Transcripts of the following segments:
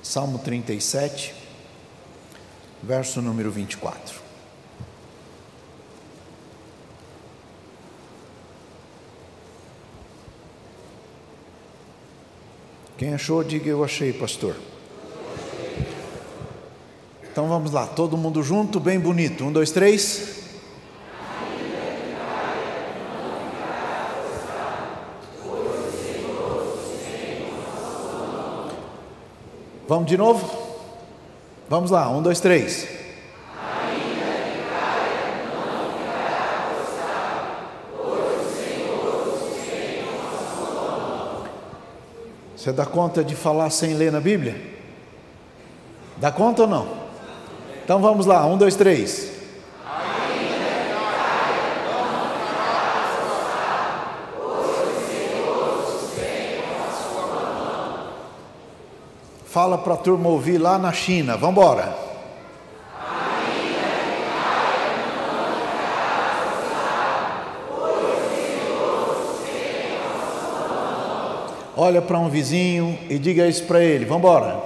Salmo 37, verso número 24. Quem achou, diga eu achei, pastor. Então vamos lá, todo mundo junto, bem bonito. 1, 2, 3. Vamos de novo? Vamos lá, 1, 2, 3. Você dá conta de falar sem ler na Bíblia? Dá conta ou não? Então vamos lá, 1, 2, 3. Fala para a turma ouvir lá na China, vamos embora. Olha para um vizinho e diga isso para ele, vamos embora.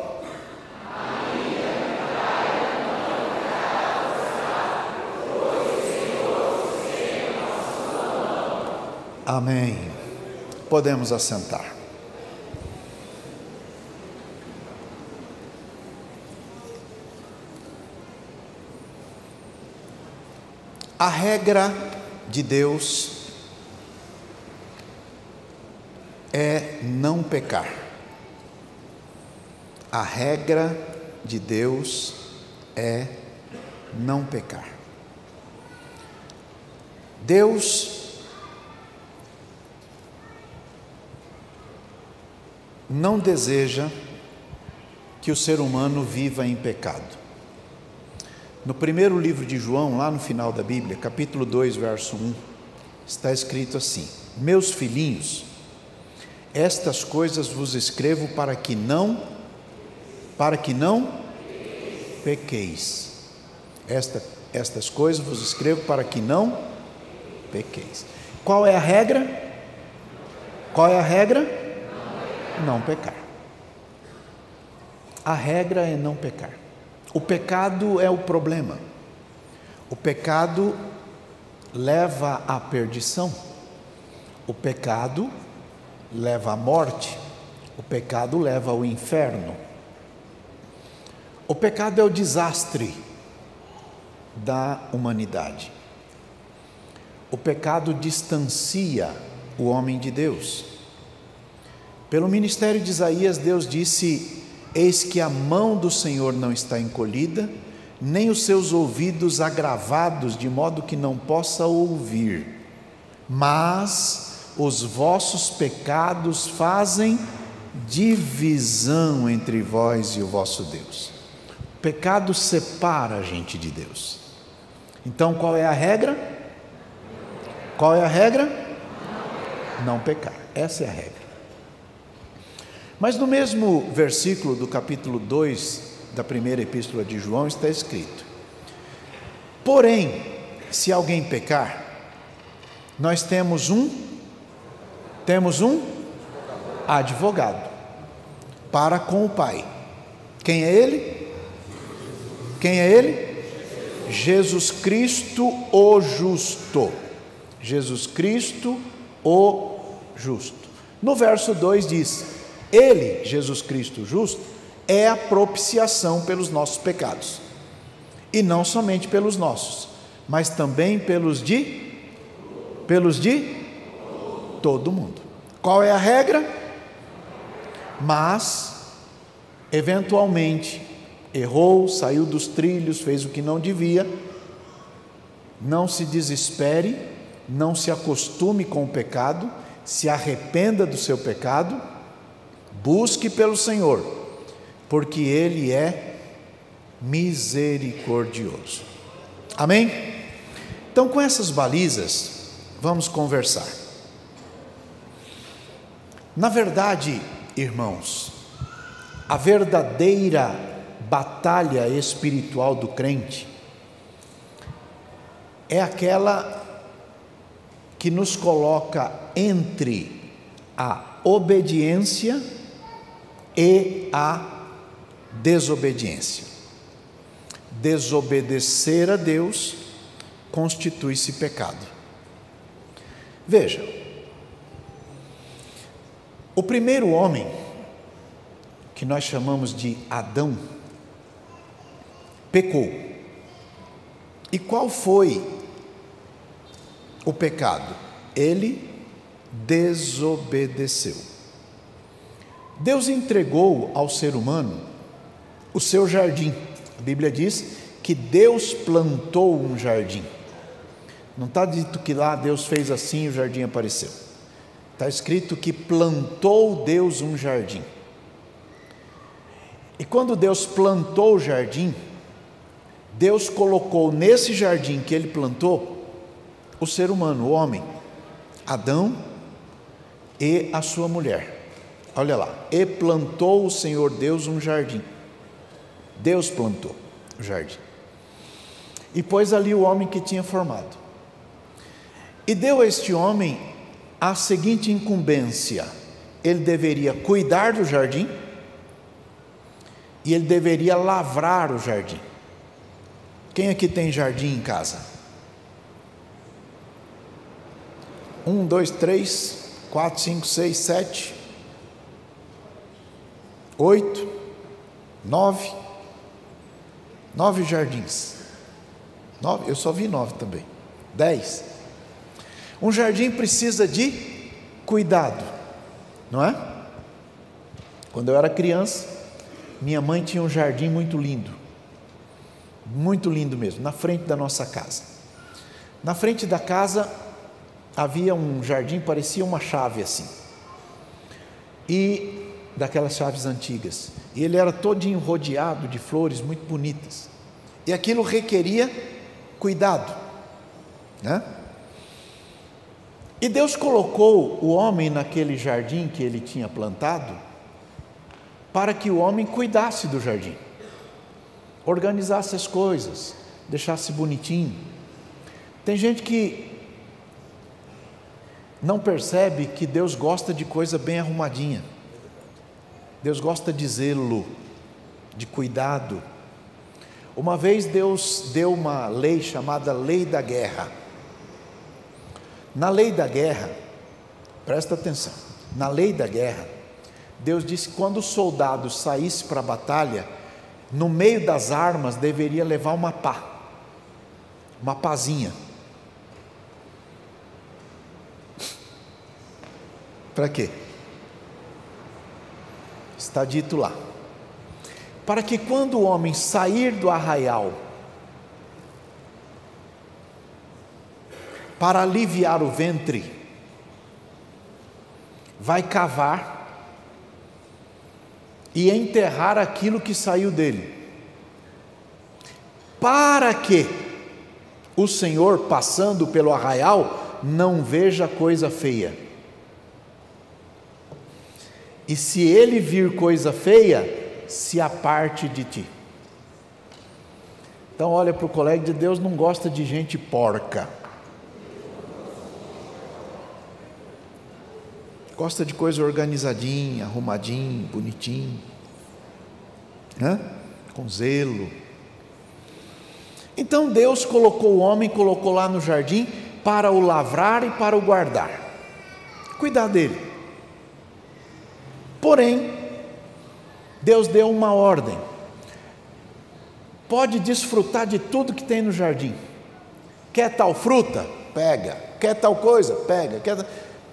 Amém. Podemos assentar. A regra de Deus é não pecar. A regra de Deus é não pecar. Deus não deseja que o ser humano viva em pecado. No primeiro livro de João, lá no final da Bíblia, capítulo 2, verso 1, está escrito assim: meus filhinhos, estas coisas vos escrevo para que não pequeis. Estas coisas vos escrevo para que não pequeis. Qual é a regra? Qual é a regra? Não pecar. A regra é não pecar. O pecado é o problema. O pecado leva à perdição. O pecado leva à morte. O pecado leva ao inferno. O pecado é o desastre da humanidade. O pecado distancia o homem de Deus. Pelo ministério de Isaías, Deus disse: eis que a mão do Senhor não está encolhida, nem os seus ouvidos agravados, de modo que não possa ouvir, mas os vossos pecados fazem divisão entre vós e o vosso Deus. O pecado separa a gente de Deus. Então qual é a regra? Qual é a regra? Não pecar. Essa é a regra. Mas no mesmo versículo do capítulo 2 da primeira epístola de João está escrito: porém, se alguém pecar, nós temos um advogado para com o Pai. Quem é ele? Quem é ele? Jesus Cristo o justo. Jesus Cristo o justo. No verso 2 diz: ele, Jesus Cristo justo, é a propiciação pelos nossos pecados. E não somente pelos nossos, mas também pelos de todo mundo. Qual é a regra? Mas, eventualmente, errou, saiu dos trilhos, fez o que não devia. Não se desespere, não se acostume com o pecado, se arrependa do seu pecado. Busque pelo Senhor, porque Ele é misericordioso. Amém? Então, com essas balizas, vamos conversar. Na verdade, irmãos, a verdadeira batalha espiritual do crente é aquela que nos coloca entre a obediência e a desobediência. Desobedecer a Deus constitui-se pecado. Veja, o primeiro homem, que nós chamamos de Adão, pecou. E qual foi o pecado? Ele desobedeceu. Deus entregou ao ser humano o seu jardim. A Bíblia diz que Deus plantou um jardim. Não está dito que lá Deus fez assim e o jardim apareceu. Está escrito que plantou Deus um jardim. E quando Deus plantou o jardim, Deus colocou nesse jardim que Ele plantou o ser humano, o homem, Adão e a sua mulher. Olha lá, e plantou o Senhor Deus um jardim. Deus plantou o jardim. E pôs ali o homem que tinha formado. E deu a este homem a seguinte incumbência: ele deveria cuidar do jardim e ele deveria lavrar o jardim. Quem aqui tem jardim em casa? 1, 2, 3, 4, 5, 6, 7, 8, 9 jardins. 9, eu só vi 9 também. 10. Um jardim precisa de cuidado, não é? Quando eu era criança, minha mãe tinha um jardim muito lindo mesmo, na frente da nossa casa. Na frente da casa havia um jardim, parecia uma chave assim, e daquelas chaves antigas, e ele era todinho rodeado de flores muito bonitas, e aquilo requeria cuidado, né? E Deus colocou o homem naquele jardim que ele tinha plantado, para que o homem cuidasse do jardim, organizasse as coisas, deixasse bonitinho. Tem gente que não percebe que Deus gosta de coisa bem arrumadinha. Deus gosta de zelo, de cuidado. Uma vez Deus deu uma lei chamada Lei da Guerra. Na Lei da Guerra, presta atenção, na Lei da Guerra, Deus disse que quando o soldado saísse para a batalha, no meio das armas deveria levar uma pazinha. Para quê? Está dito lá, para que quando o homem sair do arraial para aliviar o ventre, vai cavar e enterrar aquilo que saiu dele, para que o Senhor, passando pelo arraial, não veja coisa feia. E se ele vir coisa feia, se aparte de ti. Então olha para o colega de Deus, não gosta de gente porca. Gosta de coisa organizadinha, arrumadinho, bonitinho, né? Com zelo. Então Deus colocou o homem, colocou lá no jardim para o lavrar e para o guardar, cuidar dele. Porém, Deus deu uma ordem: pode desfrutar de tudo que tem no jardim. Quer tal fruta? Pega. Quer tal coisa? Pega.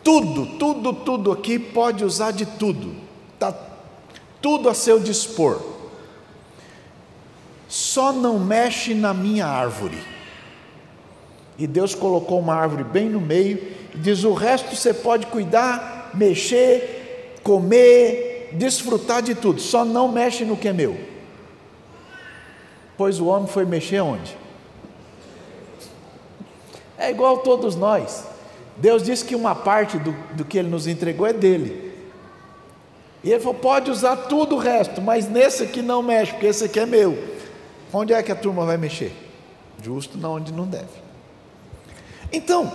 Tudo aqui, pode usar de tudo, está tudo a seu dispor, só não mexe na minha árvore. E Deus colocou uma árvore bem no meio, e diz: o resto você pode cuidar, mexer, comer, desfrutar de tudo, só não mexe no que é meu. Pois o homem foi mexer onde? É igual todos nós. Deus disse que uma parte do que Ele nos entregou é dele. E Ele falou: pode usar tudo o resto, mas nesse aqui não mexe, porque esse aqui é meu. Onde é que a turma vai mexer? Justo na onde não deve. Então,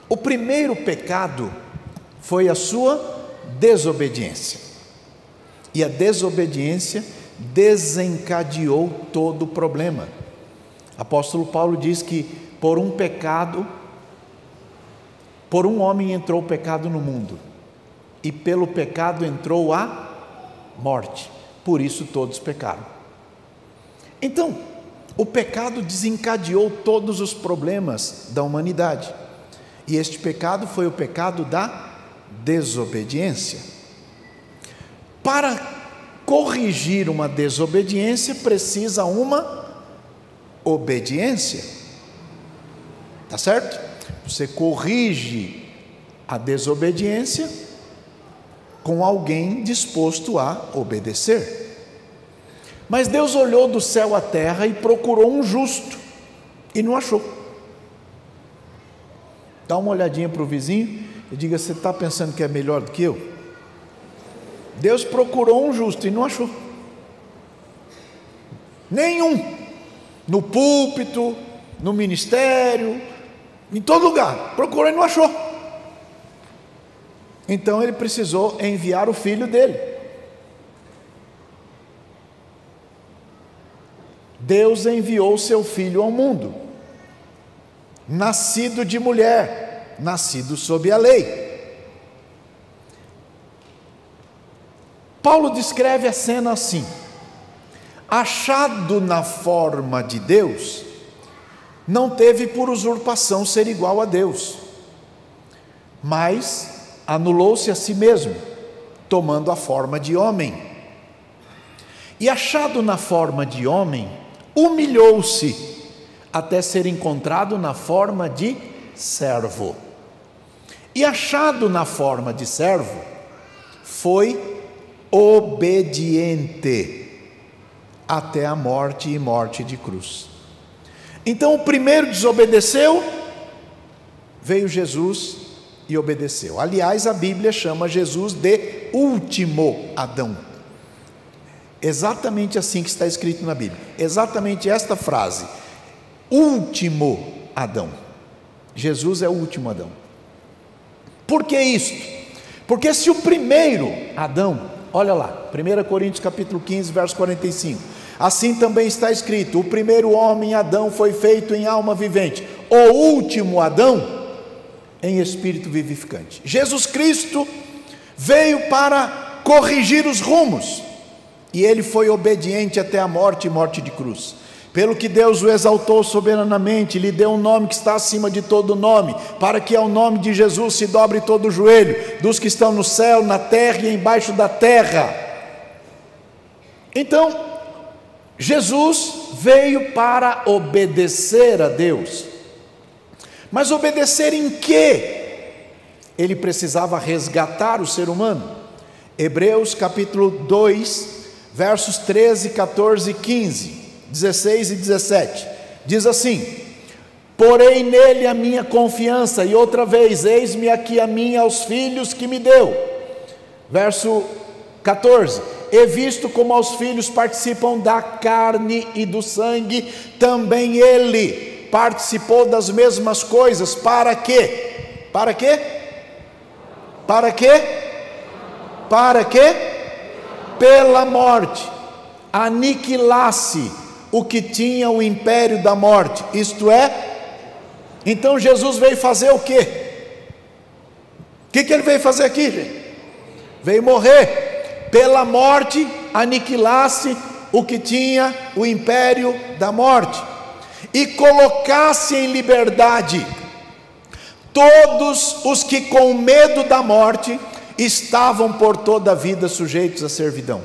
o primeiro pecado foi a sua desobediência. E a desobediência desencadeou todo o problema. Apóstolo Paulo diz que por um homem entrou o pecado no mundo, e pelo pecado entrou a morte, por isso todos pecaram. Então, o pecado desencadeou todos os problemas da humanidade, e este pecado foi o pecado da desobediência. Para corrigir uma desobediência, precisa uma obediência, tá certo? Você corrige a desobediência com alguém disposto a obedecer. Mas Deus olhou do céu à terra e procurou um justo, e não achou. Dá uma olhadinha para o vizinho e diga: você está pensando que é melhor do que eu? Deus procurou um justo e não achou. Nenhum. No púlpito, no ministério, em todo lugar, procurou e não achou. Então ele precisou enviar o filho dele. Deus enviou o seu filho ao mundo, nascido de mulher, nascido sob a lei. Paulo descreve a cena assim: achado na forma de Deus, não teve por usurpação ser igual a Deus, mas anulou-se a si mesmo, tomando a forma de homem. E achado na forma de homem, humilhou-se até ser encontrado na forma de servo. E achado na forma de servo, foi obediente até a morte e morte de cruz. Então o primeiro desobedeceu, veio Jesus e obedeceu. Aliás, a Bíblia chama Jesus de último Adão. Exatamente assim que está escrito na Bíblia. Exatamente esta frase: último Adão. Jesus é o último Adão. Por que isso? Porque se o primeiro Adão, olha lá, 1 Coríntios capítulo 15, verso 45, assim também está escrito: o primeiro homem Adão foi feito em alma vivente, o último Adão em espírito vivificante. Jesus Cristo veio para corrigir os rumos, e ele foi obediente até a morte e morte de cruz. Pelo que Deus o exaltou soberanamente, lhe deu um nome que está acima de todo nome, para que ao nome de Jesus se dobre todo o joelho, dos que estão no céu, na terra e embaixo da terra. Então, Jesus veio para obedecer a Deus. Mas obedecer em quê? Ele precisava resgatar o ser humano. Hebreus capítulo 2, versos 13, 14 e 15, 16 e 17, diz assim: porei nele a minha confiança, e outra vez, eis-me aqui a mim aos filhos que me deu. Verso 14: e visto como aos filhos participam da carne e do sangue, também ele participou das mesmas coisas, para quê? Para quê? Para quê? Para quê? Pela morte, aniquilasse o que tinha o império da morte, isto é, então Jesus veio fazer o quê? O que ele veio fazer aqui, gente? Veio morrer, pela morte, aniquilasse o que tinha o império da morte, e colocasse em liberdade todos os que com medo da morte estavam por toda a vida sujeitos à servidão.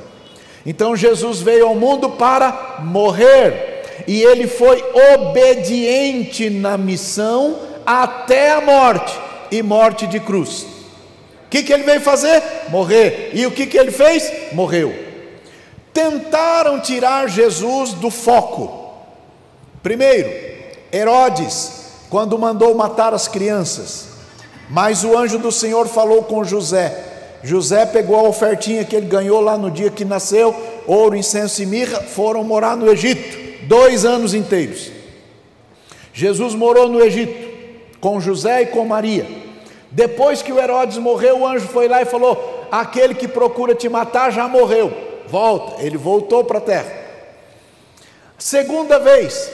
Então Jesus veio ao mundo para morrer, e ele foi obediente na missão até a morte e morte de cruz. O que ele veio fazer? Morrer. E o que ele fez? Morreu. Tentaram tirar Jesus do foco. Primeiro, Herodes, quando mandou matar as crianças, mas o anjo do Senhor falou com José. José pegou a ofertinha que ele ganhou lá no dia que nasceu, ouro, incenso e mirra, foram morar no Egito, 2 anos inteiros. Jesus morou no Egito, com José e com Maria. Depois que o Herodes morreu, o anjo foi lá e falou: aquele que procura te matar já morreu, volta. Ele voltou para a terra. Segunda vez,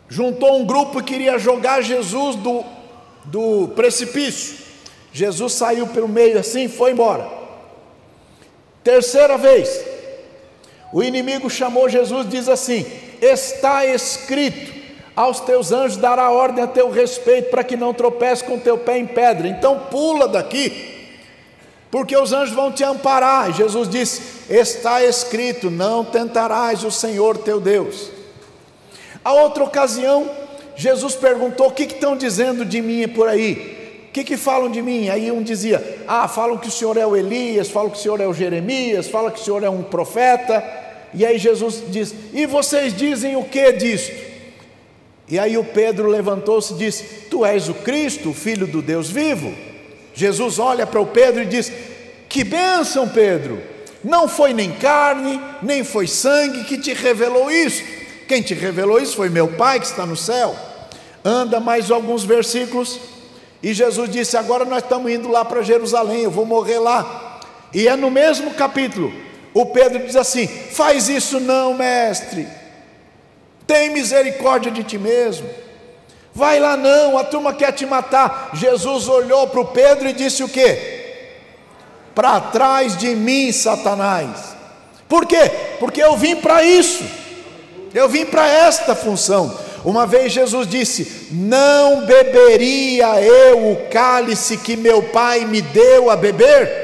juntou um grupo e queria jogar Jesus do precipício. Jesus saiu pelo meio assim e foi embora. Terceira vez, o inimigo chamou Jesus e diz assim: está escrito, aos teus anjos dará ordem a teu respeito, para que não tropece com teu pé em pedra. Então pula daqui, porque os anjos vão te amparar. E Jesus disse: está escrito, não tentarás o Senhor teu Deus. A outra ocasião, Jesus perguntou: o que estão dizendo de mim por aí? O que falam de mim? Aí um dizia: falam que o Senhor é o Elias, falam que o Senhor é o Jeremias, falam que o Senhor é um profeta. E aí Jesus diz: e vocês dizem o que disto? E aí o Pedro levantou-se e disse: tu és o Cristo, o Filho do Deus vivo. Jesus olha para o Pedro e diz: que bênção, Pedro, não foi nem carne, nem foi sangue que te revelou isso. Quem te revelou isso foi meu Pai que está no céu. Anda mais alguns versículos, e Jesus disse: agora nós estamos indo lá para Jerusalém, eu vou morrer lá. E é no mesmo capítulo, o Pedro diz assim: faz isso não, mestre, tem misericórdia de ti mesmo, vai lá não, a turma quer te matar. Jesus olhou para o Pedro e disse o quê? Para trás de mim, Satanás. Por quê? Porque eu vim para isso, eu vim para esta função. Uma vez Jesus disse: não beberia eu o cálice que meu Pai me deu a beber?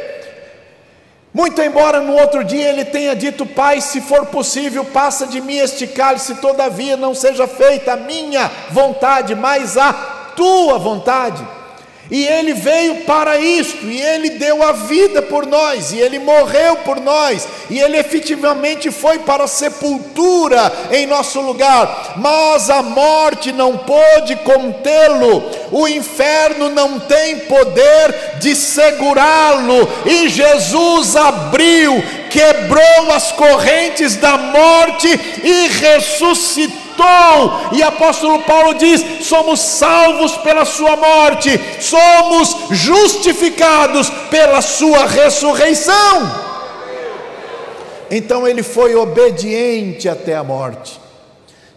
Muito embora no outro dia ele tenha dito: Pai, se for possível, passa de mim este cálice, todavia não seja feita a minha vontade, mas a tua vontade. E ele veio para isto, e ele deu a vida por nós, e ele morreu por nós, e ele efetivamente foi para a sepultura em nosso lugar, mas a morte não pôde contê-lo, o inferno não tem poder de segurá-lo, e Jesus abriu, quebrou as correntes da morte e ressuscitou. E apóstolo Paulo diz: somos salvos pela sua morte, somos justificados pela sua ressurreição. Então ele foi obediente até a morte.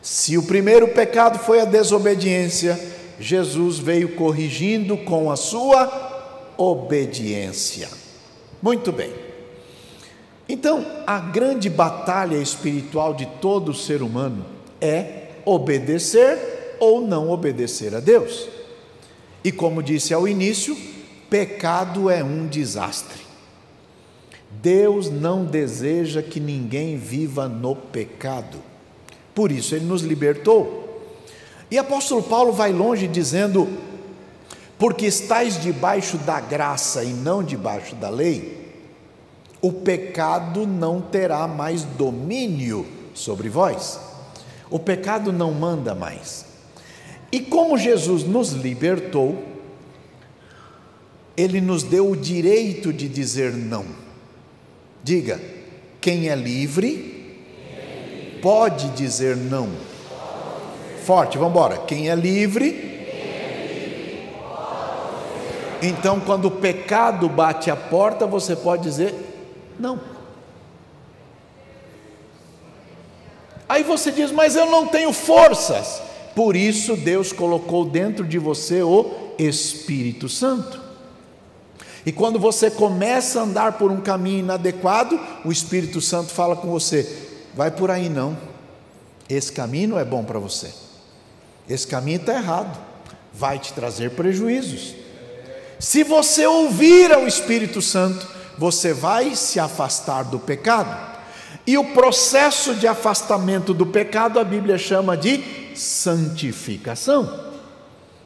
Se o primeiro pecado foi a desobediência, Jesus veio corrigindo com a sua obediência. Muito bem. Então a grande batalha espiritual de todo ser humano é obedecer ou não obedecer a Deus. E como disse ao início, pecado é um desastre. Deus não deseja que ninguém viva no pecado. Por isso ele nos libertou. E apóstolo Paulo vai longe dizendo: porque estáis debaixo da graça e não debaixo da lei, o pecado não terá mais domínio sobre vós. O pecado não manda mais. E como Jesus nos libertou, Ele nos deu o direito de dizer não. Diga: quem é livre pode dizer não. Forte, vamos embora. Quem é livre. Então, quando o pecado bate a porta, você pode dizer não. Aí você diz: mas eu não tenho forças. Por isso Deus colocou dentro de você o Espírito Santo. E quando você começa a andar por um caminho inadequado, o Espírito Santo fala com você: vai por aí não, esse caminho não é bom para você, esse caminho está errado, vai te trazer prejuízos. Se você ouvir ao Espírito Santo, você vai se afastar do pecado. E o processo de afastamento do pecado a Bíblia chama de santificação.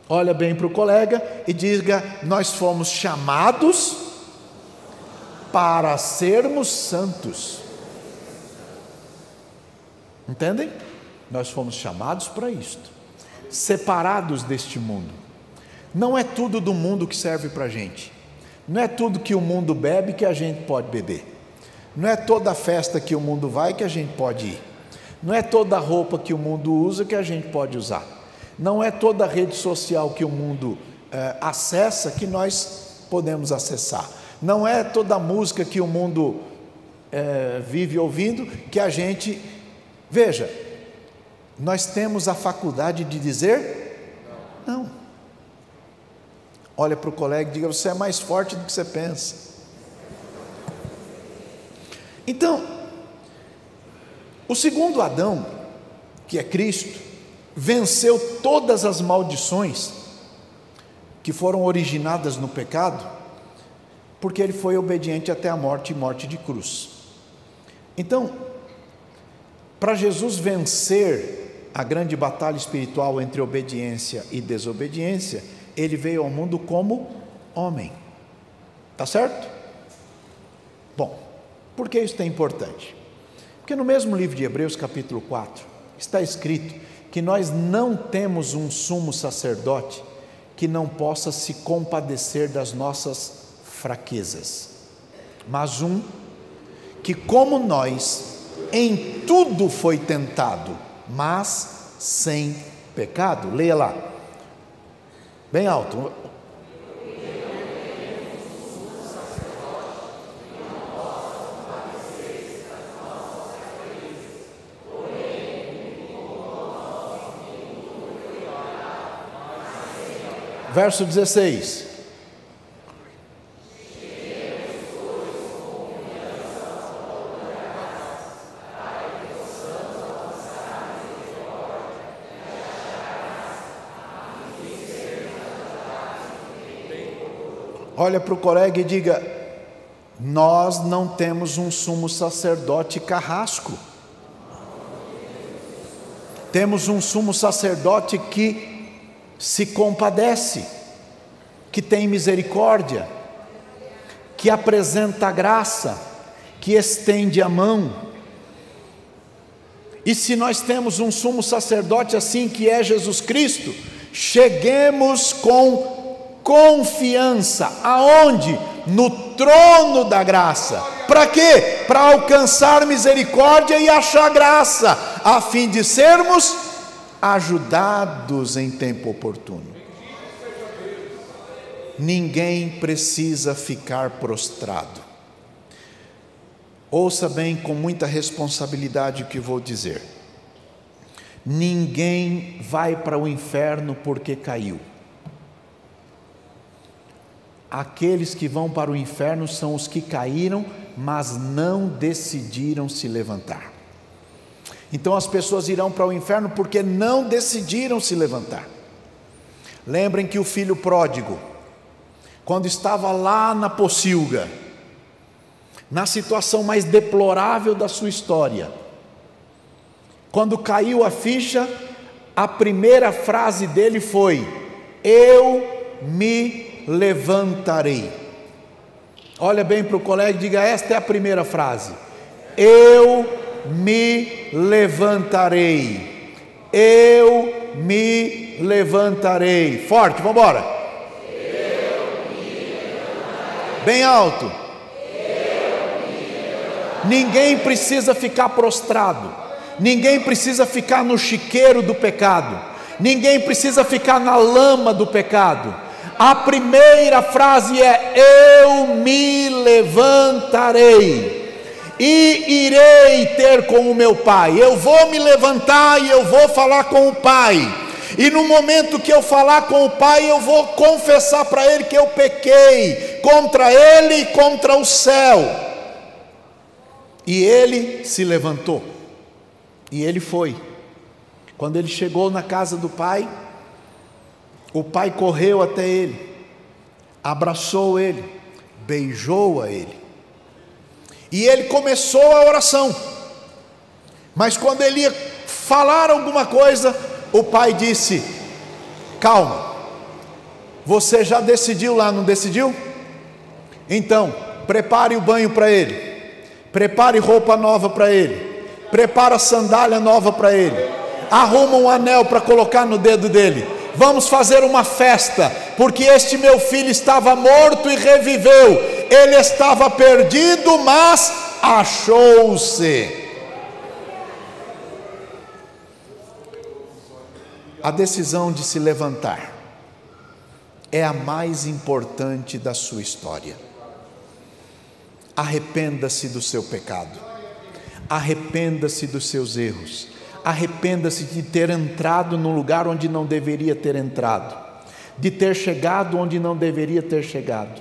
Olha bem para o colega e diga: nós fomos chamados para sermos santos. Entendem? Nós fomos chamados para isto, separados deste mundo. Não é tudo do mundo que serve para a gente, não é tudo que o mundo bebe que a gente pode beber. Não é toda festa que o mundo vai que a gente pode ir. Não é toda roupa que o mundo usa que a gente pode usar. Não é toda rede social que o mundo acessa que nós podemos acessar. Não é toda música que o mundo vive ouvindo, que a gente... Veja, nós temos a faculdade de dizer não. Olha para o colega e diga: você é mais forte do que você pensa. Então, o segundo Adão, que é Cristo, venceu todas as maldições que foram originadas no pecado, porque ele foi obediente até a morte e morte de cruz. Então, para Jesus vencer a grande batalha espiritual entre obediência e desobediência, ele veio ao mundo como homem. Tá certo? Bom, por que isso é importante? Porque no mesmo livro de Hebreus, capítulo 4, está escrito que nós não temos um sumo sacerdote que não possa se compadecer das nossas fraquezas, mas um que, como nós, em tudo foi tentado, mas sem pecado. Leia lá, bem alto. Verso 16. Olha para o colega e diga: nós não temos um sumo sacerdote carrasco. Temos um sumo sacerdote que se compadece, que tem misericórdia, que apresenta graça, que estende a mão. E se nós temos um sumo sacerdote assim, que é Jesus Cristo, cheguemos com confiança, aonde? No trono da graça. Para quê? Para alcançar misericórdia e achar graça, a fim de sermos ajudados em tempo oportuno. Ninguém precisa ficar prostrado. Ouça bem, com muita responsabilidade, o que vou dizer. Ninguém vai para o inferno porque caiu. Aqueles que vão para o inferno são os que caíram, mas não decidiram se levantar. Então as pessoas irão para o inferno porque não decidiram se levantar. Lembrem que o filho pródigo, quando estava lá na pocilga, na situação mais deplorável da sua história, quando caiu a ficha, a primeira frase dele foi: eu me levantarei. Olha bem para o colega e diga: esta é a primeira frase. Eu me levantarei. Eu me levantarei. Forte, vamos embora. Bem alto. Ninguém precisa ficar prostrado. Ninguém precisa ficar no chiqueiro do pecado. Ninguém precisa ficar na lama do pecado. A primeira frase é: eu me levantarei e irei ter com o meu Pai. Eu vou me levantar e eu vou falar com o Pai. E no momento que eu falar com o Pai, eu vou confessar para Ele que eu pequei contra Ele e contra o céu. E ele se levantou. E ele foi. Quando ele chegou na casa do Pai, o Pai correu até ele, abraçou ele, beijou a ele, e ele começou a oração. Mas quando ele ia falar alguma coisa, o Pai disse: calma, você já decidiu lá, não decidiu? Então, prepare o banho para ele, prepare roupa nova para ele, prepara sandália nova para ele, arruma um anel para colocar no dedo dele. Vamos fazer uma festa, porque este meu filho estava morto e reviveu. Ele estava perdido, mas achou-se. A decisão de se levantar é a mais importante da sua história. arrependa-se do seu pecado, arrependa-se dos seus erros, arrependa-se de ter entrado num lugar onde não deveria ter entrado, de ter chegado onde não deveria ter chegado,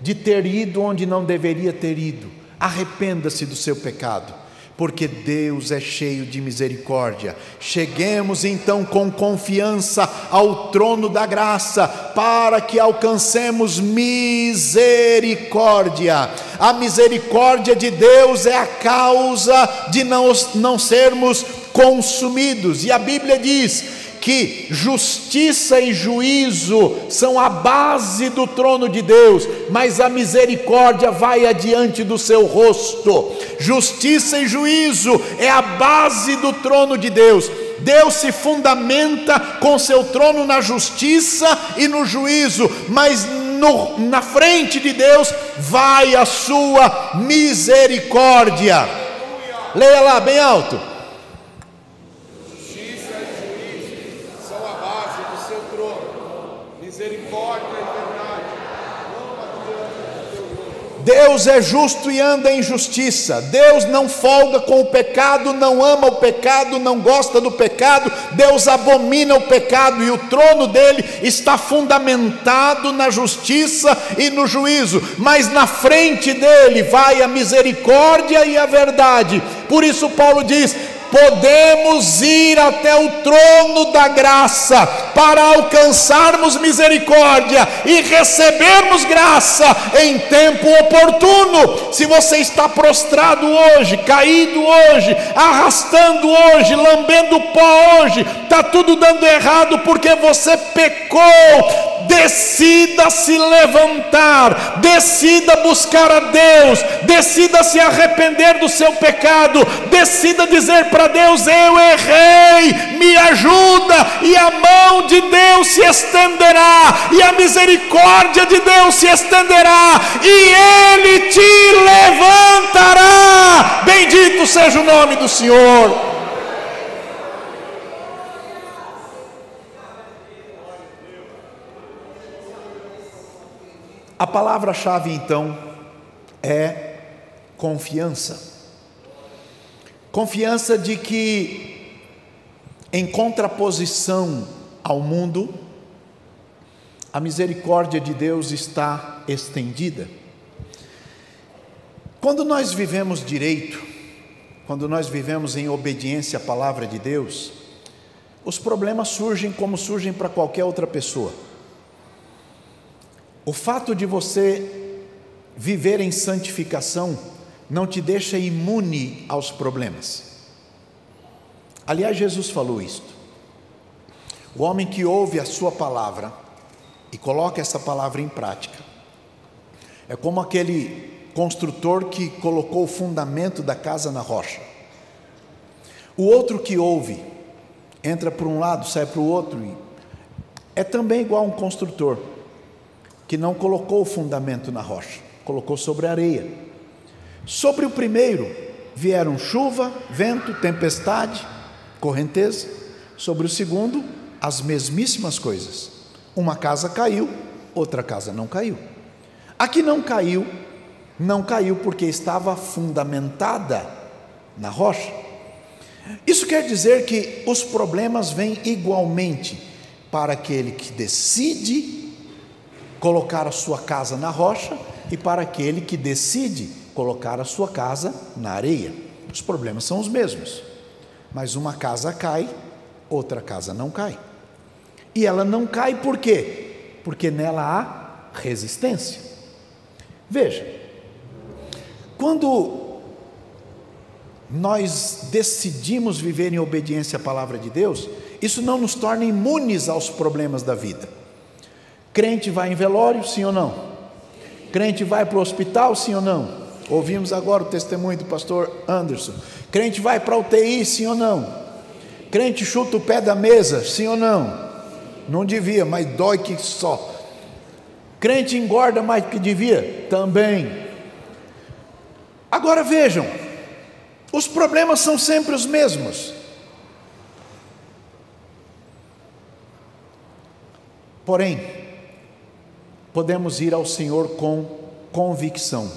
de ter ido onde não deveria ter ido. Arrependa-se do seu pecado, porque Deus é cheio de misericórdia. Cheguemos então com confiança ao trono da graça, para que alcancemos misericórdia. A misericórdia de Deus é a causa de não sermos consumidos, e a Bíblia diz que justiça e juízo são a base do trono de Deus, mas a misericórdia vai adiante do seu rosto. Justiça e juízo é a base do trono de Deus. Deus se fundamenta com seu trono na justiça e no juízo, mas na frente de Deus vai a sua misericórdia. Leia lá bem alto. Deus é justo e anda em justiça. Deus não folga com o pecado, não ama o pecado, não gosta do pecado. Deus abomina o pecado, e o trono dele está fundamentado na justiça e no juízo, mas na frente dele vai a misericórdia e a verdade. Por isso Paulo diz: podemos ir até o trono da graça para alcançarmos misericórdia e recebermos graça em tempo oportuno. Se você está prostrado hoje, caído hoje, arrastando hoje, lambendo pó hoje, está tudo dando errado porque você pecou. Decida se levantar, decida buscar a Deus, decida se arrepender do seu pecado, decida dizer para Deus: eu errei, me ajuda, e a mão de Deus se estenderá, e a misericórdia de Deus se estenderá, e Ele te levantará. Bendito seja o nome do Senhor. A palavra-chave então é confiança. Confiança de que, em contraposição ao mundo, a misericórdia de Deus está estendida. Quando nós vivemos direito, quando nós vivemos em obediência à palavra de Deus, os problemas surgem como surgem para qualquer outra pessoa. O fato de você viver em santificação não te deixa imune aos problemas. Aliás, Jesus falou isto: o homem que ouve a sua palavra e coloca essa palavra em prática é como aquele construtor que colocou o fundamento da casa na rocha. O outro que ouve, entra por um lado, sai para o outro, e é também igual a um construtor que não colocou o fundamento na rocha, colocou sobre a areia. Sobre o primeiro vieram chuva, vento, tempestade, correnteza. Sobre o segundo, as mesmíssimas coisas. Uma casa caiu, outra casa não caiu. A que não caiu porque estava fundamentada na rocha. Isso quer dizer que os problemas vêm igualmente para aquele que decide colocar a sua casa na rocha e para aquele que decide colocar a sua casa na areia. Os problemas são os mesmos, mas uma casa cai, outra casa não cai. E ela não cai por quê? Porque nela há resistência. Veja, quando nós decidimos viver em obediência à palavra de Deus, isso não nos torna imunes aos problemas da vida. Crente vai em velório, sim ou não? Crente vai para o hospital, sim ou não? Ouvimos agora o testemunho do pastor Anderson. Crente vai para a UTI, sim ou não? Crente chuta o pé da mesa, sim ou não? Não devia, mas dói que só. Crente engorda mais do que devia? Também. Agora vejam, os problemas são sempre os mesmos. Porém, podemos ir ao Senhor com convicção.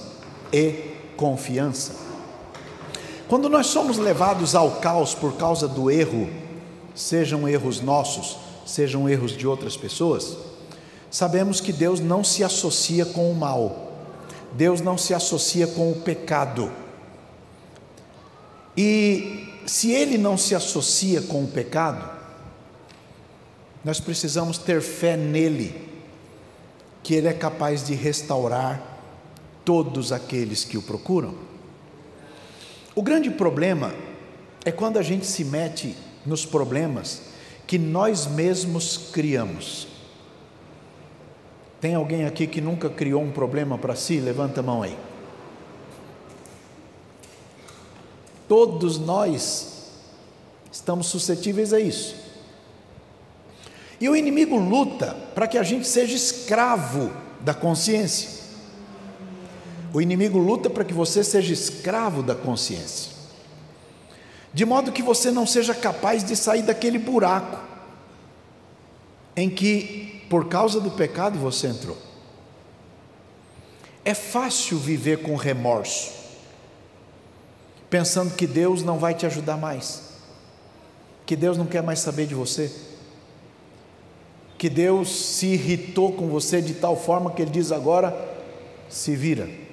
e confiança. Quando nós somos levados ao caos por causa do erro, sejam erros nossos, sejam erros de outras pessoas, sabemos que Deus não se associa com o mal, Deus não se associa com o pecado. E se Ele não se associa com o pecado, nós precisamos ter fé nele, que Ele é capaz de restaurar todos aqueles que o procuram. O grande problema é quando a gente se mete nos problemas que nós mesmos criamos. Tem alguém aqui que nunca criou um problema para si? Levanta a mão aí. Todos nós estamos suscetíveis a isso. E o inimigo luta para que a gente seja escravo da consciência. O inimigo luta para que você seja escravo da consciência, de modo que você não seja capaz de sair daquele buraco em que, por causa do pecado, você entrou. É fácil viver com remorso, pensando que Deus não vai te ajudar mais, que Deus não quer mais saber de você, que Deus se irritou com você de tal forma que Ele diz agora, se vira.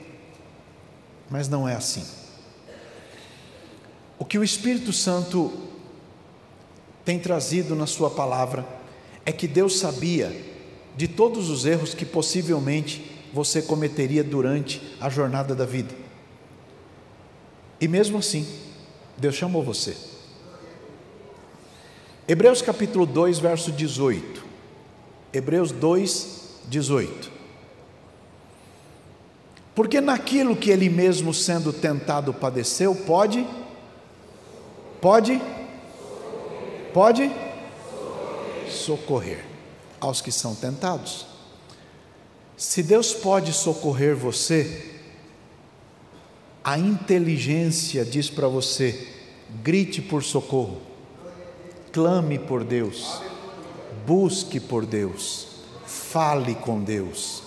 Mas não é assim. O que o Espírito Santo tem trazido na sua palavra é que Deus sabia de todos os erros que possivelmente você cometeria durante a jornada da vida. E mesmo assim, Deus chamou você. Hebreus capítulo 2, verso 18. Hebreus 2, 18. Porque naquilo que Ele mesmo sendo tentado padeceu, pode socorrer aos que são tentados. Se Deus pode socorrer você, a inteligência diz para você: grite por socorro, clame por Deus, busque por Deus, fale com Deus.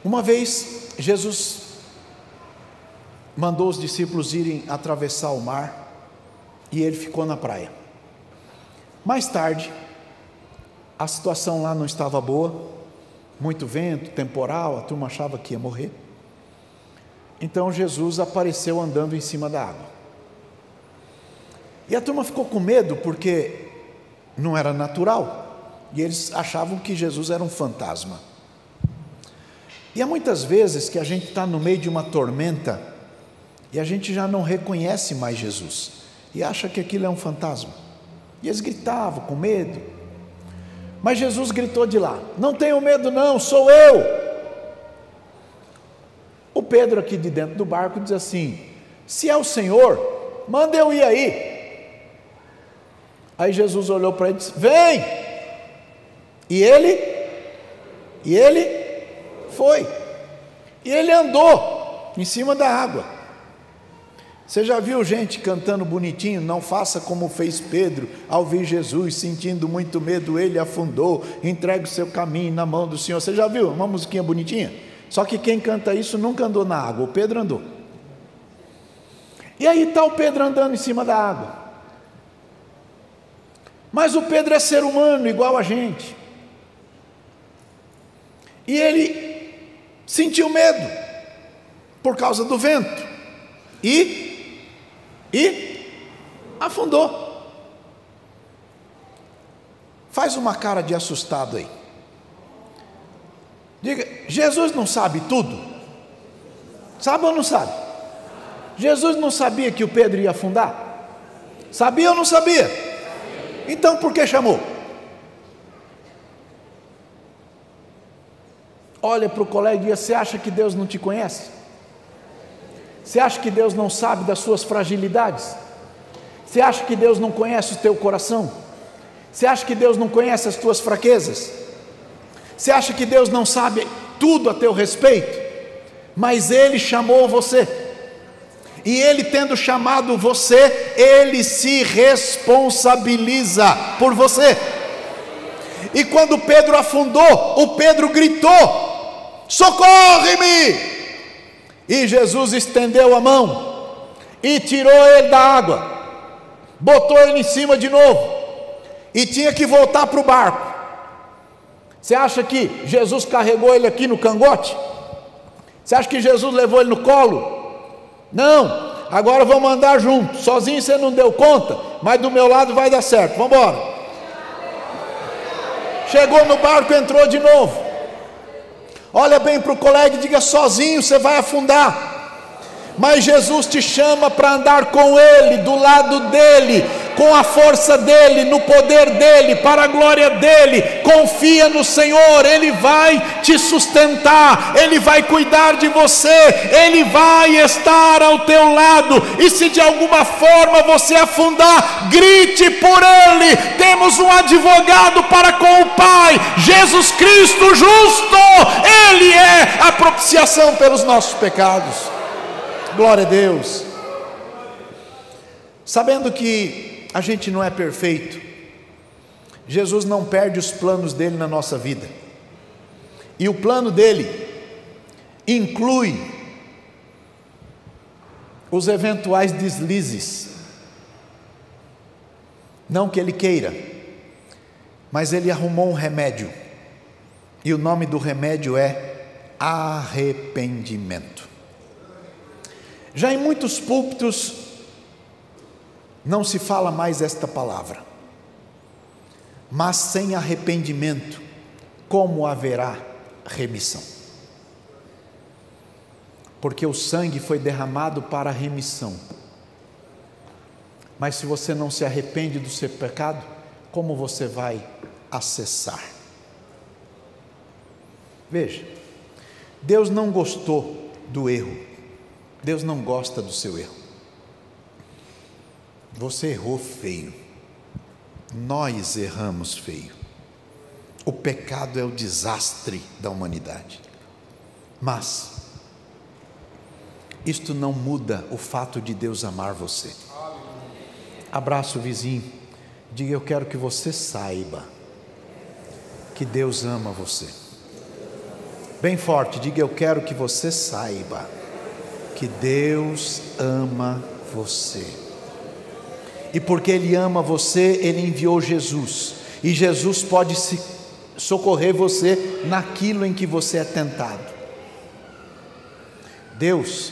Uma vez Jesus mandou os discípulos irem atravessar o mar e Ele ficou na praia. Mais tarde, a situação lá não estava boa, muito vento, temporal, a turma achava que ia morrer. Então Jesus apareceu andando em cima da água. E a turma ficou com medo porque não era natural, e eles achavam que Jesus era um fantasma. E há muitas vezes que a gente está no meio de uma tormenta e a gente já não reconhece mais Jesus e acha que aquilo é um fantasma. E eles gritavam com medo, mas Jesus gritou de lá: não tenham medo não, sou eu. O Pedro aqui de dentro do barco diz assim: se é o Senhor, manda eu ir aí. Aí Jesus olhou para ele e disse: vem. E ele foi, e ele andou em cima da água. Você já viu gente cantando bonitinho? Não faça como fez Pedro ao ver Jesus, sentindo muito medo, ele afundou, entregue o seu caminho na mão do Senhor. Você já viu uma musiquinha bonitinha? Só que quem canta isso nunca andou na água, o Pedro andou. E aí está o Pedro andando em cima da água, mas o Pedro é ser humano igual a gente, e ele sentiu medo por causa do vento e afundou. Faz uma cara de assustado aí. Diga: Jesus não sabe tudo? Sabe ou não sabe? Jesus não sabia que o Pedro ia afundar? Sabia ou não sabia? Então por que chamou? Olha para o colega e diz: você acha que Deus não te conhece? Você acha que Deus não sabe das suas fragilidades? Você acha que Deus não conhece o teu coração? Você acha que Deus não conhece as tuas fraquezas? Você acha que Deus não sabe tudo a teu respeito? Mas Ele chamou você, e Ele tendo chamado você, Ele se responsabiliza por você. E quando Pedro afundou, o Pedro gritou: socorre-me! E Jesus estendeu a mão e tirou ele da água, botou ele em cima de novo, e tinha que voltar para o barco. Você acha que Jesus carregou ele aqui no cangote? Você acha que Jesus levou ele no colo? Não. Agora vamos andar juntos. Sozinho você não deu conta, mas do meu lado vai dar certo. Vamos embora. Chegou no barco, entrou de novo. Olha bem para o colega e diga: sozinho você vai afundar. Mas Jesus te chama para andar com Ele, do lado dEle, com a força dEle, no poder dEle, para a glória dEle. Confia no Senhor, Ele vai te sustentar, Ele vai cuidar de você, Ele vai estar ao teu lado. E se de alguma forma você afundar, grite por Ele. Temos um advogado para com o Pai, Jesus Cristo justo. Ele é a propiciação pelos nossos pecados. Glória a Deus. Sabendo que a gente não é perfeito, Jesus não perde os planos dele na nossa vida. E o plano dele inclui os eventuais deslizes. Não que ele queira, mas ele arrumou um remédio. E o nome do remédio é arrependimento. Já em muitos púlpitos não se fala mais esta palavra. Mas sem arrependimento, como haverá remissão? Porque o sangue foi derramado para a remissão. Mas se você não se arrepende do seu pecado, como você vai acessar? Veja, Deus não gostou do erro. Deus não gosta do seu erro. Você errou feio. Nós erramos feio. O pecado é o desastre da humanidade. Mas isto não muda o fato de Deus amar você. Abraça o vizinho. Diga: eu quero que você saiba que Deus ama você. Bem forte, diga: eu quero que você saiba que Deus ama você. E porque Ele ama você, Ele enviou Jesus. E Jesus pode socorrer você naquilo em que você é tentado. Deus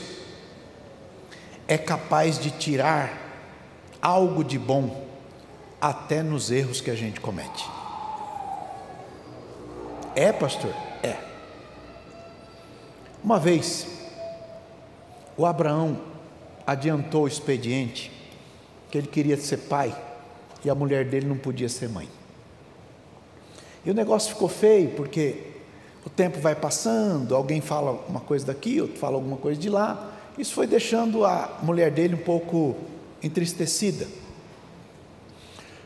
é capaz de tirar algo de bom até nos erros que a gente comete. É, pastor? É. Uma vez o Abraão adiantou o expediente, que ele queria ser pai e a mulher dele não podia ser mãe. E o negócio ficou feio, porque o tempo vai passando, alguém fala uma coisa daqui, outro fala alguma coisa de lá. Isso foi deixando a mulher dele um pouco entristecida.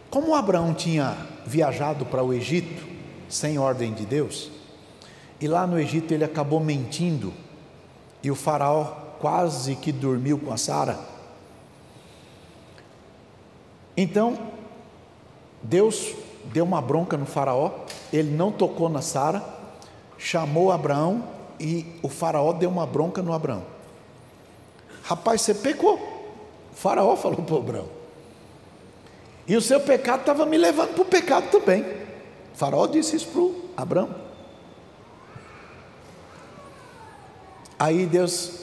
Como o Abraão tinha viajado para o Egito sem ordem de Deus, e lá no Egito ele acabou mentindo, e o faraó quase que dormiu com a Sara. Então Deus deu uma bronca no faraó, ele não tocou na Sara, chamou Abraão e o faraó deu uma bronca no Abraão. Rapaz, você pecou. O faraó falou para o Abraão. E o seu pecado estava me levando para o pecado também. O faraó disse isso para o Abraão. Aí Deus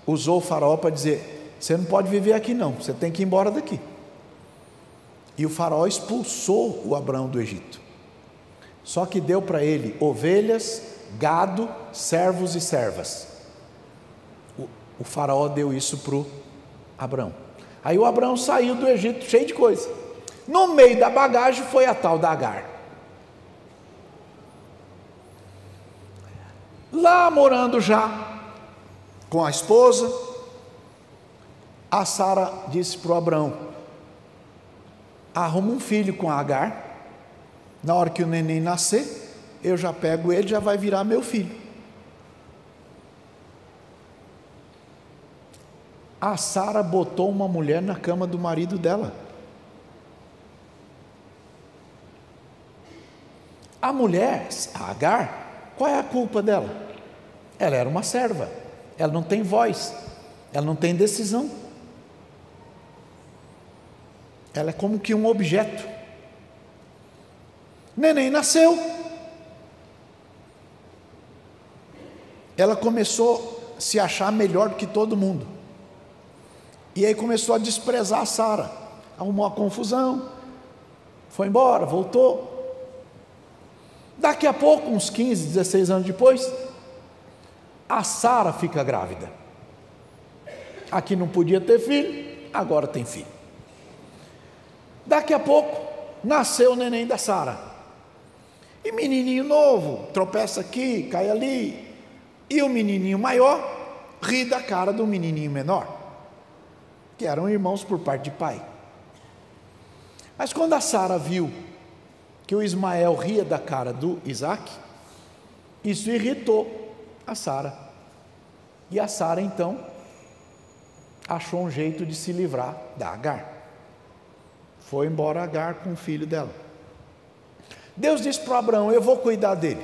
usou o faraó para dizer: você não pode viver aqui não, você tem que ir embora daqui. E o faraó expulsou o Abraão do Egito. Só que deu para ele ovelhas, gado, servos e servas. O faraó deu isso para o Abraão. Aí o Abraão saiu do Egito cheio de coisa. No meio da bagagem foi a tal da Agar. Lá morando já com a esposa, a Sara disse para o Abraão: arruma um filho com a Agar, na hora que o neném nascer, eu já pego ele, já vai virar meu filho. A Sara botou uma mulher na cama do marido dela. A mulher, a Agar, qual é a culpa dela? Ela era uma serva, ela não tem voz, ela não tem decisão. Ela é como que um objeto. Neném nasceu. Ela começou a se achar melhor do que todo mundo. E aí começou a desprezar a Sara. Arrumou uma confusão, foi embora, voltou. Daqui a pouco, uns 15, 16 anos depois, a Sara fica grávida. Aqui não podia ter filho, agora tem filho. Daqui a pouco, nasceu o neném da Sara. E menininho novo, tropeça aqui, cai ali. E o menininho maior ri da cara do menininho menor, que eram irmãos por parte de pai. Mas quando a Sara viu que o Ismael ria da cara do Isaac, isso irritou a Sara. E a Sara então achou um jeito de se livrar da Agar. Foi embora Agar com o filho dela. Deus disse para Abraão: eu vou cuidar dele,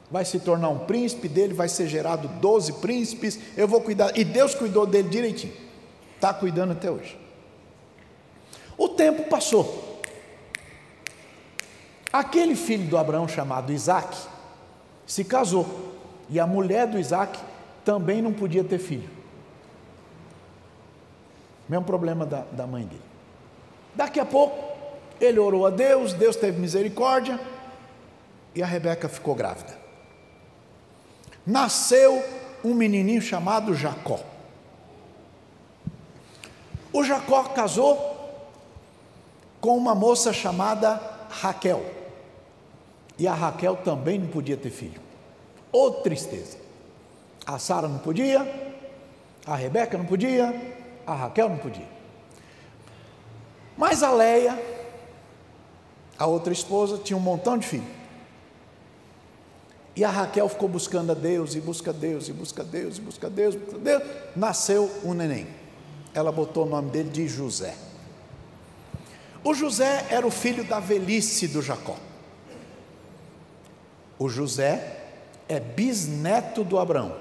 vai se tornar um príncipe, dele vai ser gerado 12 príncipes, eu vou cuidar. E Deus cuidou dele direitinho, está cuidando até hoje. O tempo passou. Aquele filho do Abraão chamado Isaac se casou, e a mulher do Isaac também não podia ter filho. Mesmo problema da mãe dele. Daqui a pouco ele orou a Deus, Deus teve misericórdia e a Rebeca ficou grávida. Nasceu um menininho chamado Jacó. O Jacó casou com uma moça chamada Raquel, e a Raquel também não podia ter filho. Ô tristeza! A Sara não podia, a Rebeca não podia, a Raquel não podia. Mas a Leia, a outra esposa, tinha um montão de filhos. E a Raquel ficou buscando a Deus, e busca Deus, e busca Deus, e busca Deus, busca Deus. Nasceu um neném. Ela botou o nome dele de José. O José era o filho da velhice do Jacó. O José é bisneto do Abraão.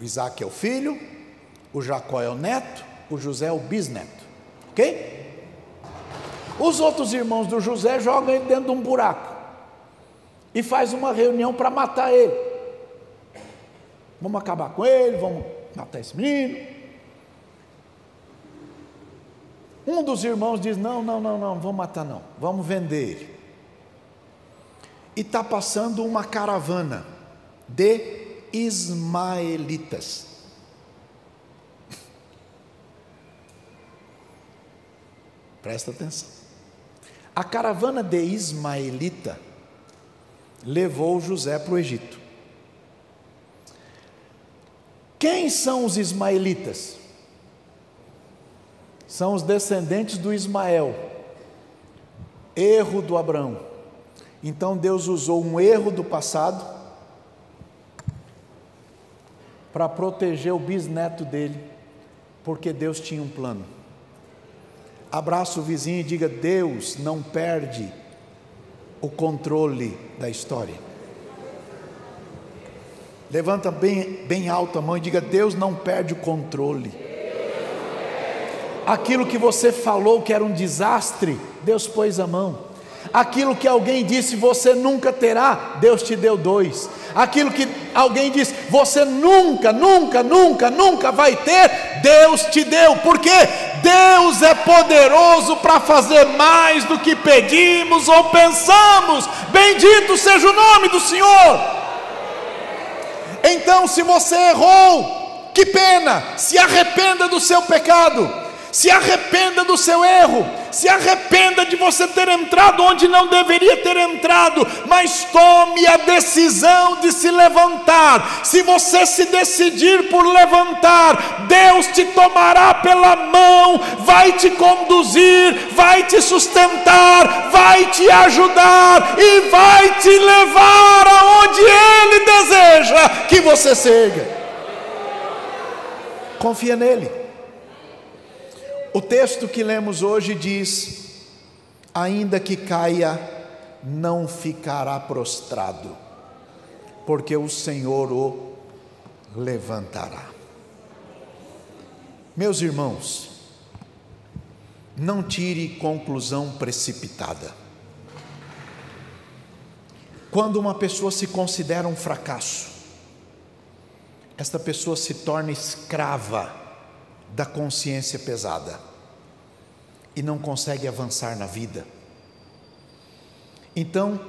O Isaac é o filho, o Jacó é o neto, o José é o bisneto. Ok? Os outros irmãos do José jogam ele dentro de um buraco e faz uma reunião para matar ele. Vamos acabar com ele, vamos matar esse menino. Um dos irmãos diz: não, vamos matar não, vamos vender ele. E está passando uma caravana de ismaelitas. Presta atenção. A caravana de ismaelita levou José para o Egito. Quem são os ismaelitas? São os descendentes do Ismael, erro do Abraão. Então Deus usou um erro do passado para proteger o bisneto dele, porque Deus tinha um plano. Abraça o vizinho e diga: Deus não perde o controle da história. Levanta bem alto a mão e diga: Deus não perde o controle. Aquilo que você falou que era um desastre, Deus pôs a mão. Aquilo que alguém disse você nunca terá, Deus te deu 2. Aquilo que alguém disse você nunca vai ter, Deus te deu. Porque Deus é poderoso para fazer mais do que pedimos ou pensamos. Bendito seja o nome do Senhor. Então, se você errou, que pena, se arrependa do seu pecado. Se arrependa do seu erro, se arrependa de você ter entrado onde não deveria ter entrado, mas tome a decisão de se levantar. Se você se decidir por levantar, Deus te tomará pela mão, vai te conduzir, vai te sustentar, vai te ajudar e vai te levar aonde Ele deseja que você seja. Confia nele. O texto que lemos hoje diz: ainda que caia, não ficará prostrado, porque o Senhor o levantará. Meus irmãos, não tire conclusão precipitada. Quando uma pessoa se considera um fracasso, esta pessoa se torna escrava da consciência pesada e não consegue avançar na vida. Então,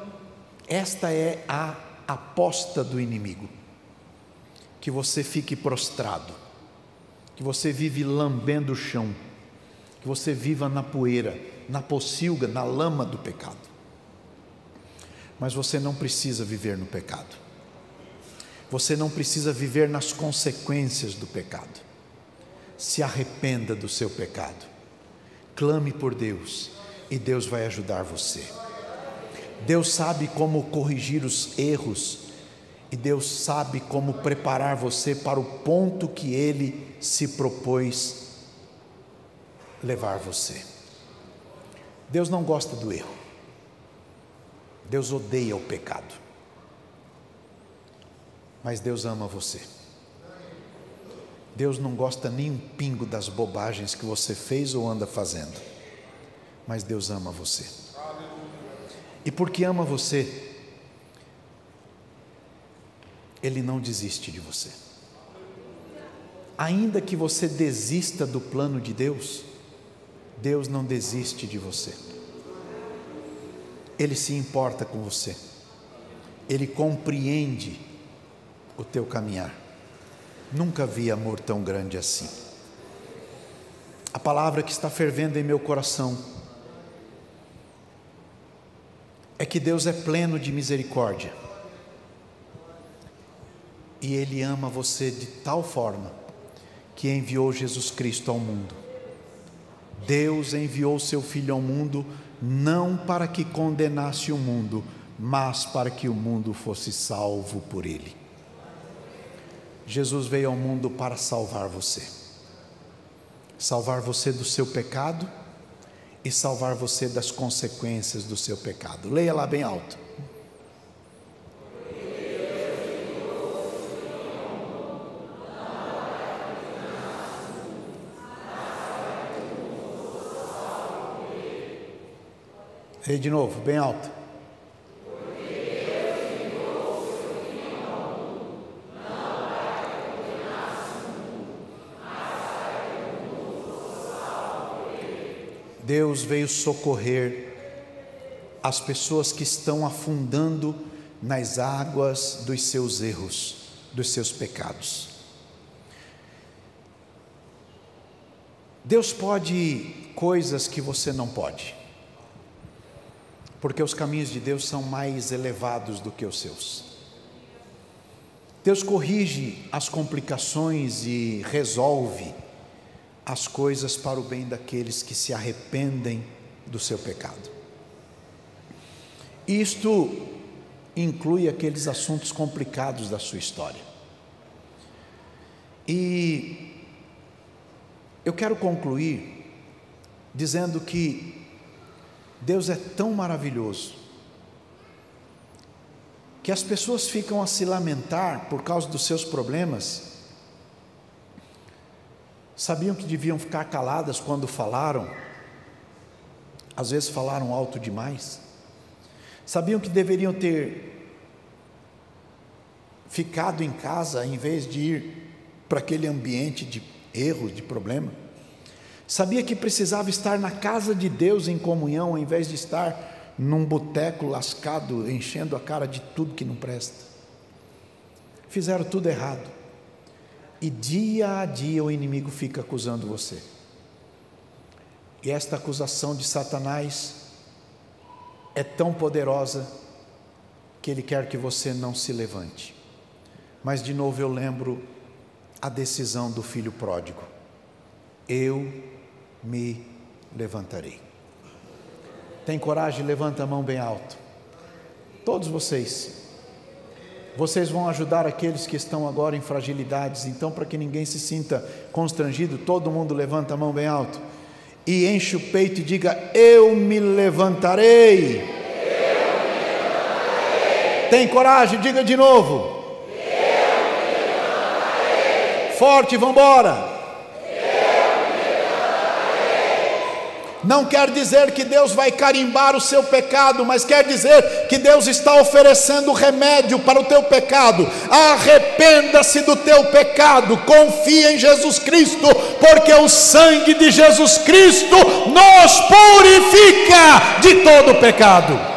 esta é a aposta do inimigo, que você fique prostrado, que você vive lambendo o chão, que você viva na poeira, na pocilga, na lama do pecado. Mas você não precisa viver no pecado, você não precisa viver nas consequências do pecado. Se arrependa do seu pecado, clame por Deus e Deus vai ajudar você. Deus sabe como corrigir os erros e Deus sabe como preparar você para o ponto que Ele se propôs levar você. Deus não gosta do erro, Deus odeia o pecado, mas Deus ama você. Deus não gosta nem um pingo das bobagens que você fez ou anda fazendo, mas Deus ama você. E porque ama você, Ele não desiste de você. Ainda que você desista do plano de Deus, Deus não desiste de você. Ele se importa com você, Ele compreende o teu caminhar. Nunca vi amor tão grande assim. A palavra que está fervendo em meu coração é que Deus é pleno de misericórdia e Ele ama você de tal forma que enviou Jesus Cristo ao mundo. Deus enviou seu Filho ao mundo não para que condenasse o mundo, mas para que o mundo fosse salvo por Ele. Jesus veio ao mundo para salvar você do seu pecado e salvar você das consequências do seu pecado. Leia lá bem alto. Leia de novo, bem alto. Deus veio socorrer as pessoas que estão afundando nas águas dos seus erros, dos seus pecados. Deus pode coisas que você não pode, porque os caminhos de Deus são mais elevados do que os seus. Deus corrige as complicações e resolve as coisas para o bem daqueles que se arrependem do seu pecado. Isto inclui aqueles assuntos complicados da sua história. E eu quero concluir dizendo que Deus é tão maravilhoso que as pessoas ficam a se lamentar por causa dos seus problemas. Sabiam que deviam ficar caladas quando falaram? Às vezes falaram alto demais. Sabiam que deveriam ter ficado em casa em vez de ir para aquele ambiente de erro, de problema? Sabia que precisava estar na casa de Deus em comunhão, ao invés de estar num boteco lascado, enchendo a cara de tudo que não presta? Fizeram tudo errado. E dia a dia o inimigo fica acusando você. E esta acusação de Satanás é tão poderosa que ele quer que você não se levante. Mas de novo eu lembro a decisão do filho pródigo: eu me levantarei. Tem coragem? Levanta a mão bem alto. Todos vocês vão ajudar aqueles que estão agora em fragilidades. Então, para que ninguém se sinta constrangido, todo mundo levanta a mão bem alto e enche o peito e diga: eu me levantarei. Tem coragem, diga de novo. Forte, vamos embora. Não quer dizer que Deus vai carimbar o seu pecado, mas quer dizer que Deus está oferecendo remédio para o teu pecado. Arrependa-se do teu pecado, confia em Jesus Cristo, porque o sangue de Jesus Cristo nos purifica de todo pecado.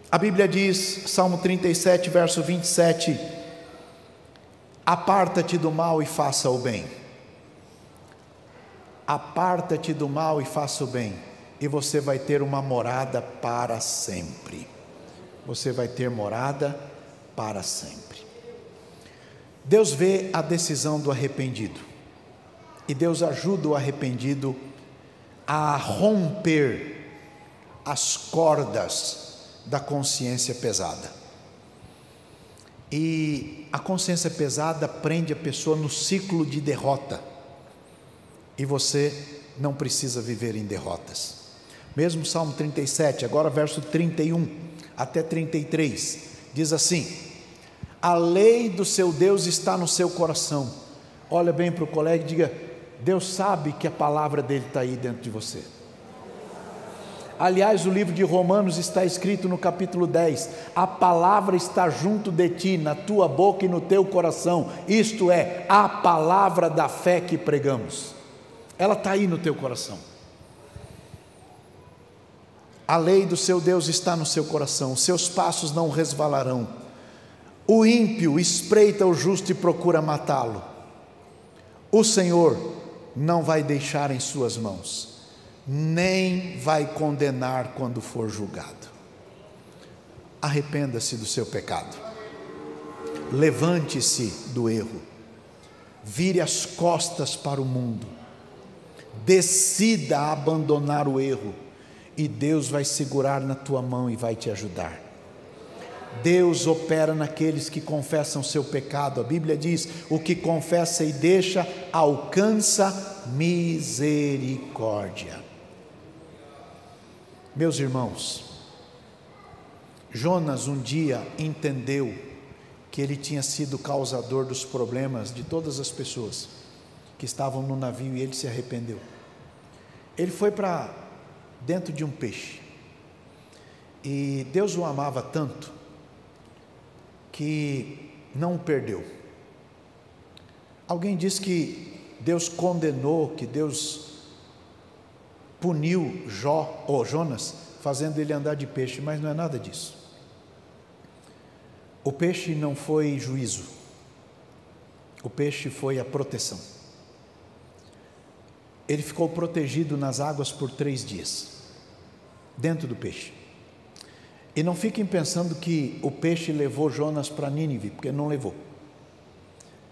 A Bíblia diz, Salmo 37, verso 27, aparta-te do mal e faça o bem. Aparta-te do mal e faça o bem, e você vai ter uma morada para sempre. Você vai ter morada para sempre. Deus vê a decisão do arrependido, e Deus ajuda o arrependido a romper as cordas da consciência pesada. E a consciência pesada prende a pessoa no ciclo de derrota. E você não precisa viver em derrotas. Mesmo Salmo 37, agora verso 31 até 33, diz assim: a lei do seu Deus está no seu coração. Olha bem para o colega e diga: Deus sabe que a palavra dele está aí dentro de você. Aliás, o livro de Romanos está escrito no capítulo 10, a palavra está junto de ti, na tua boca e no teu coração, isto é, a palavra da fé que pregamos. Ela está aí no teu coração. A lei do seu Deus está no seu coração, os seus passos não resvalarão. O ímpio espreita o justo e procura matá-lo. O Senhor não vai deixar em suas mãos, nem vai condenar quando for julgado. Arrependa-se do seu pecado, levante-se do erro, vire as costas para o mundo, decida abandonar o erro, e Deus vai segurar na tua mão e vai te ajudar. Deus opera naqueles que confessam seu pecado. A Bíblia diz: o que confessa e deixa alcança misericórdia. Meus irmãos, Jonas um dia entendeu que ele tinha sido causador dos problemas de todas as pessoas que estavam no navio, e ele se arrependeu. Ele foi para dentro de um peixe, e Deus o amava tanto que não o perdeu. Alguém diz que Deus condenou, que Deus puniu Jonas, fazendo ele andar de peixe, mas não é nada disso. O peixe não foi juízo, o peixe foi a proteção. Ele ficou protegido nas águas por 3 dias, dentro do peixe. E não fiquem pensando que o peixe levou Jonas para Nínive, porque não levou.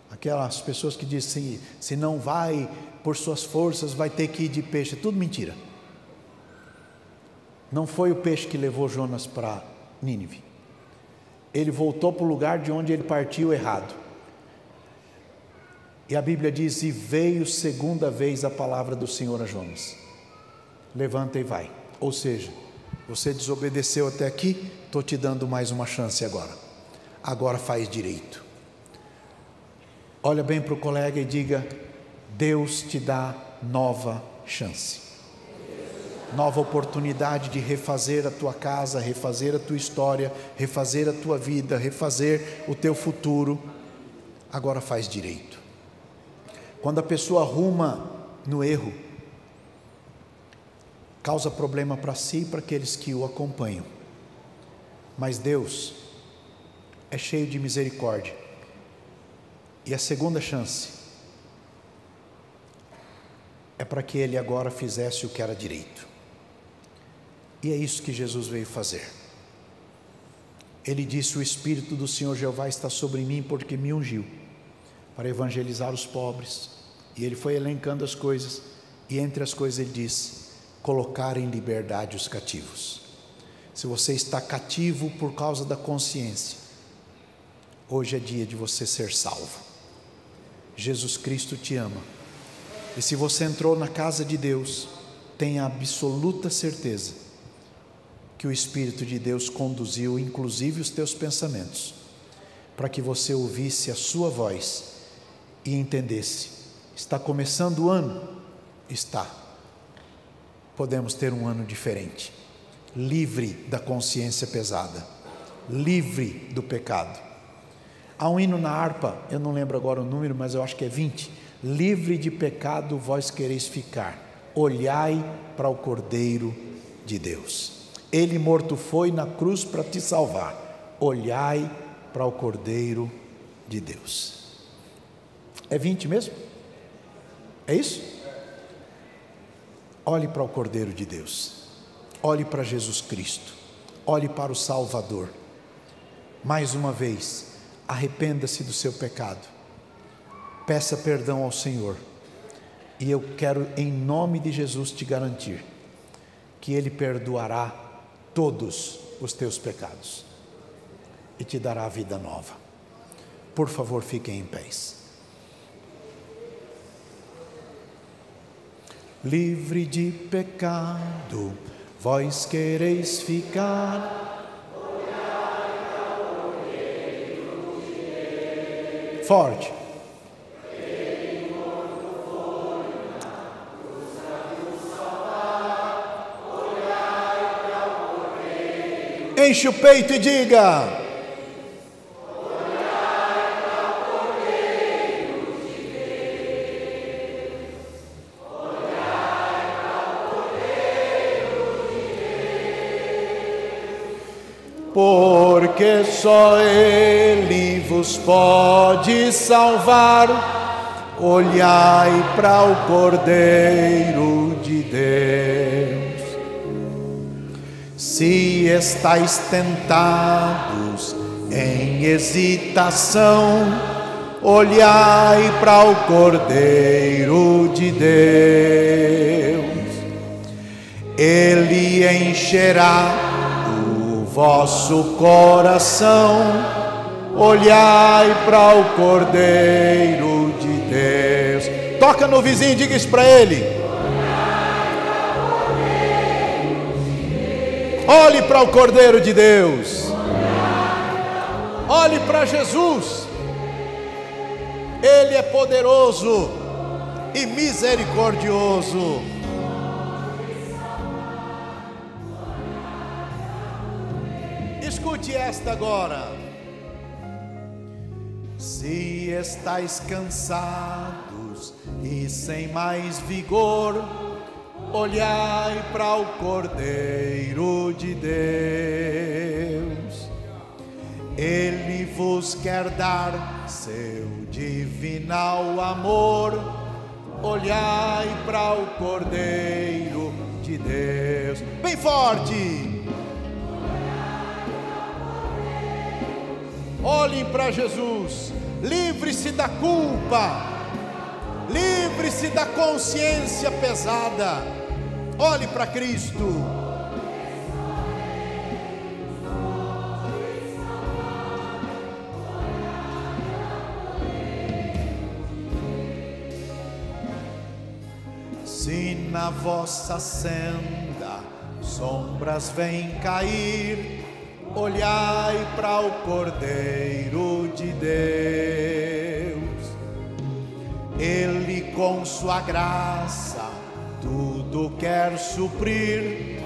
Aquelas pessoas que dizem, se não vai por suas forças, vai ter que ir de peixe, é tudo mentira. Não foi o peixe que levou Jonas para Nínive. Ele voltou para o lugar de onde ele partiu errado. E a Bíblia diz: e veio segunda vez a palavra do Senhor a Jonas: levanta e vai. Ou seja, você desobedeceu até aqui, estou te dando mais uma chance agora faz direito. Olha bem para o colega e diga: Deus te dá nova chance, nova oportunidade de refazer a tua casa, refazer a tua história, refazer a tua vida, refazer o teu futuro. Agora faz direito. Quando a pessoa arruma no erro, causa problema para si e para aqueles que o acompanham. Mas Deus é cheio de misericórdia. E a segunda chance é para que ele agora fizesse o que era direito. E é isso que Jesus veio fazer. Ele disse: o Espírito do Senhor Jeová está sobre mim, porque me ungiu para evangelizar os pobres. E ele foi elencando as coisas, e entre as coisas ele diz: colocar em liberdade os cativos. Se você está cativo por causa da consciência, hoje é dia de você ser salvo. Jesus Cristo te ama, e se você entrou na casa de Deus, tenha absoluta certeza que o Espírito de Deus conduziu, inclusive os teus pensamentos, para que você ouvisse a sua voz e entendesse. Está começando o ano? Está. Podemos ter um ano diferente, livre da consciência pesada, livre do pecado. Há um hino na harpa, eu não lembro agora o número, mas eu acho que é 20. Livre de pecado vós quereis ficar, olhai para o Cordeiro de Deus. Ele morto foi na cruz para te salvar, olhai para o Cordeiro de Deus. É 20 mesmo? É isso? Olhe para o Cordeiro de Deus, olhe para Jesus Cristo, olhe para o Salvador. Mais uma vez, arrependa-se do seu pecado, peça perdão ao Senhor, e eu quero em nome de Jesus te garantir que Ele perdoará todos os teus pecados e te dará vida nova. Por favor, fiquem em pés. Livre de pecado, vós quereis ficar. Forte. Enche o peito e diga: porque só Ele vos pode salvar, olhai para o Cordeiro de Deus. Se estáis tentados em hesitação, olhai para o Cordeiro de Deus. Ele encherá o vosso coração, olhai para o Cordeiro de Deus. Toca no vizinho e diga isso para ele. Olhe para o Cordeiro de Deus. Olhe para Jesus. Ele é poderoso e misericordioso. Escute esta agora. Se estáis cansados e sem mais vigor, olhai para o Cordeiro de Deus. Ele vos quer dar seu divinal amor, olhai para o Cordeiro de Deus. Bem forte. Olhem para Jesus. Livre-se da culpa, livre-se da consciência pesada. Olhe para Cristo. Se na vossa senda sombras vêm cair, olhai para o Cordeiro de Deus. Ele com sua graça tudo quer suprir,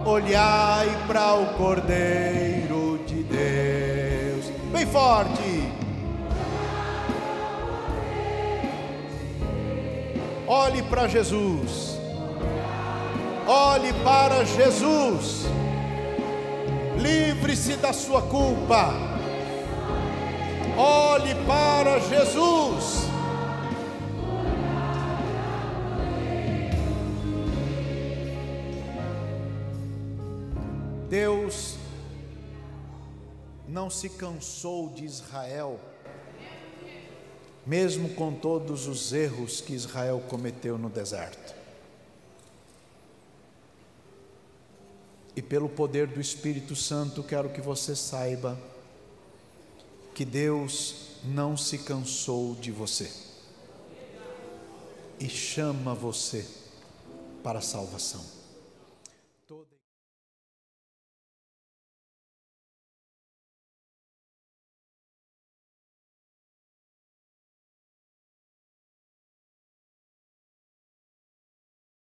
olhai para o Cordeiro de Deus. Bem forte. Olhe para Jesus. Olhe para Jesus. Livre-se da sua culpa. Olhe para Jesus. Deus não se cansou de Israel, mesmo com todos os erros que Israel cometeu no deserto. E pelo poder do Espírito Santo, quero que você saiba que Deus não se cansou de você e chama você para a salvação.